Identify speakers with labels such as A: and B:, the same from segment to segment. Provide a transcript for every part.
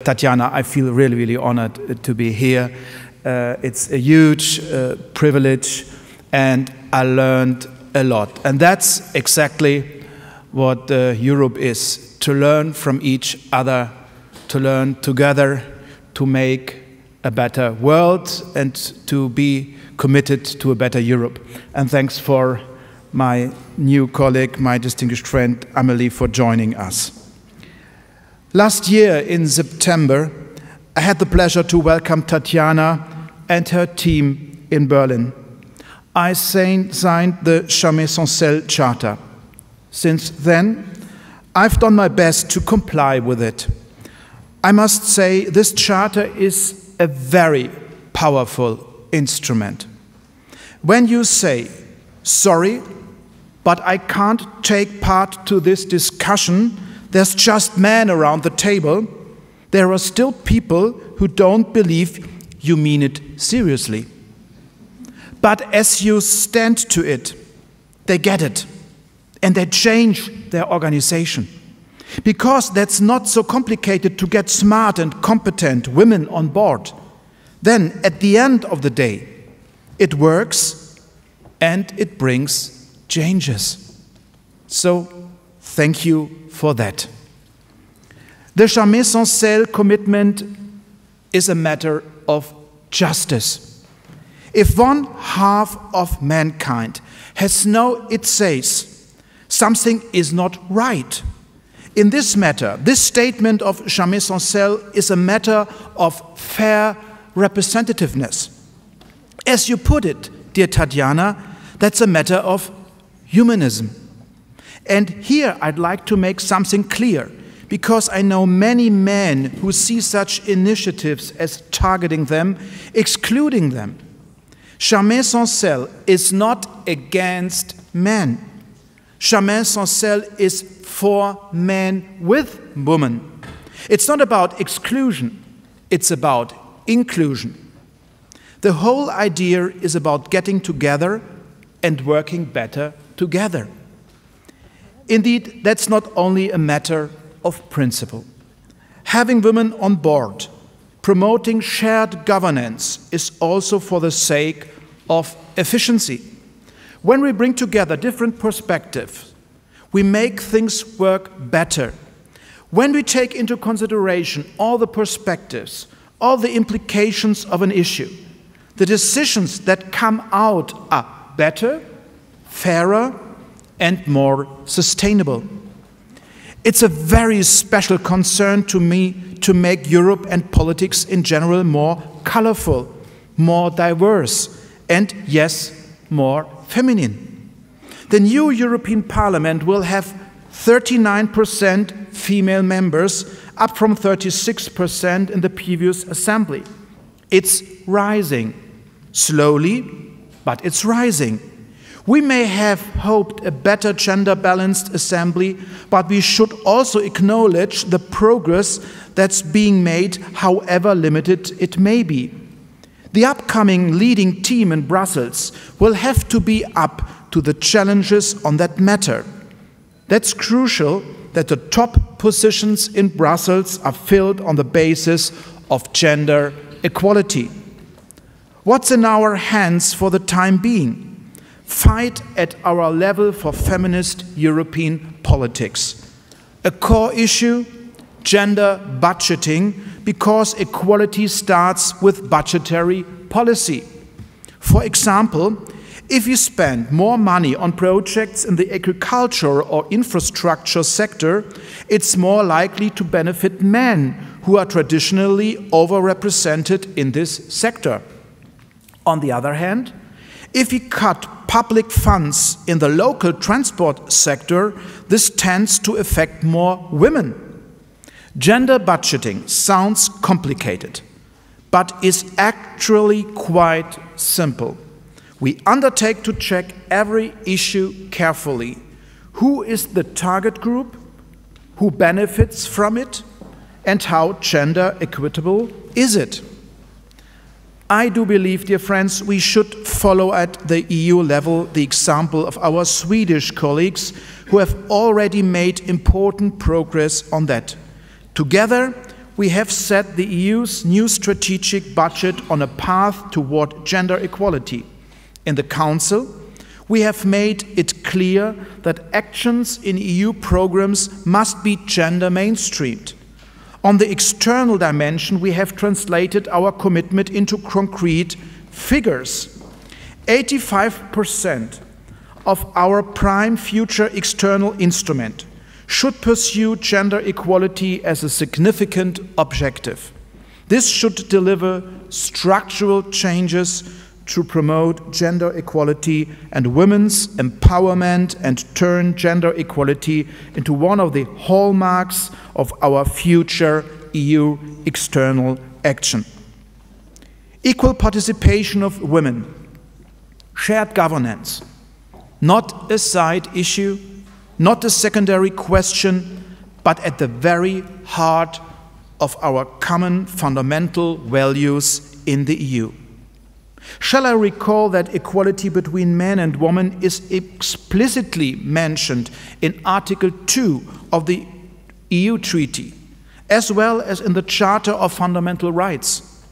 A: Tatjana, I feel really, really honored to be here. It's a huge privilege, and I learned a lot. And that's exactly what Europe is, to learn from each other, to learn together, to make a better world, and to be committed to a better Europe. And thanks for my new colleague, my distinguished friend Amelie, for joining us. Last year in September, I had the pleasure to welcome Tatjana and her team in Berlin. I signed the JamaisSansElles Charter. Since then, I've done my best to comply with it. I must say this charter is a very powerful instrument. When you say, sorry, but I can't take part to this discussion, there's just men around the table, there are still people who don't believe you mean it seriously. But as you stand to it, they get it, and they change their organization. Because that's not so complicated to get smart and competent women on board. Then, at the end of the day, it works and it brings changes. So, thank you for that. The JamaisSansElles commitment is a matter of justice. If one half of mankind has no it says, something is not right. In this matter, this statement of JamaisSansElles is a matter of fair representativeness. As you put it, dear Tatjana, that's a matter of humanism. And here I'd like to make something clear, because I know many men who see such initiatives as targeting them, excluding them. JamaisSansElles is not against men. JamaisSansElles is for men with women. It's not about exclusion, it's about inclusion. The whole idea is about getting together and working better together. Indeed, that's not only a matter of principle. Having women on board, promoting shared governance is also for the sake of efficiency. When we bring together different perspectives, we make things work better. When we take into consideration all the perspectives, all the implications of an issue, the decisions that come out are better, fairer, and more sustainable. It's a very special concern to me to make Europe and politics in general more colorful, more diverse, and yes, more feminine. The new European Parliament will have 39% female members, up from 36% in the previous assembly. It's rising, slowly, but it's rising. We may have hoped a better gender-balanced assembly, but we should also acknowledge the progress that's being made, however limited it may be. The upcoming leading team in Brussels will have to be up to the challenges on that matter. That's crucial that the top positions in Brussels are filled on the basis of gender equality. What's in our hands for the time being? Fight at our level for feminist European politics. A core issue, gender budgeting, because equality starts with budgetary policy. For example, if you spend more money on projects in the agriculture or infrastructure sector, it's more likely to benefit men who are traditionally overrepresented in this sector. On the other hand, if we cut public funds in the local transport sector, this tends to affect more women. Gender budgeting sounds complicated, but is actually quite simple. We undertake to check every issue carefully. Who is the target group? Who benefits from it? And how gender equitable is it? I do believe, dear friends, we should follow at the EU level the example of our Swedish colleagues who have already made important progress on that. Together, we have set the EU's new strategic budget on a path toward gender equality. In the Council, we have made it clear that actions in EU programs must be gender mainstreamed. On the external dimension, we have translated our commitment into concrete figures. 85% of our prime future external instrument should pursue gender equality as a significant objective. This should deliver structural changes to promote gender equality and women's empowerment and turn gender equality into one of the hallmarks of our future EU external action. Equal participation of women, shared governance, not a side issue, not a secondary question, but at the very heart of our common fundamental values in the EU. Shall I recall that equality between men and women is explicitly mentioned in Article 2 of the EU Treaty, as well as in the Charter of Fundamental Rights?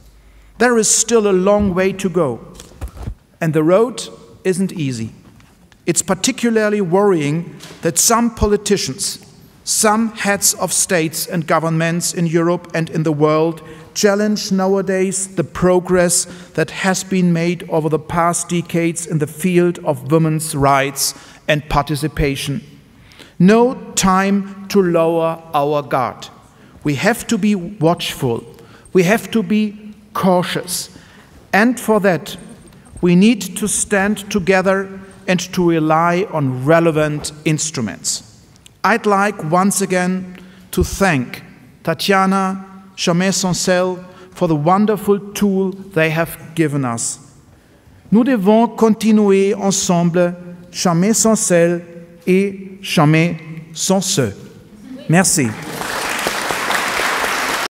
A: There is still a long way to go, and the road isn't easy. It's particularly worrying that some politicians, some heads of states and governments in Europe and in the world challenge nowadays the progress that has been made over the past decades in the field of women's rights and participation. No time to lower our guard. We have to be watchful. We have to be cautious. And for that, we need to stand together and to rely on relevant instruments. I'd like once again to thank Tatiana, JamaisSansElles for the wonderful tool they have given us. Nous devons continuer ensemble, JamaisSansElles et jamais sans eux. Merci.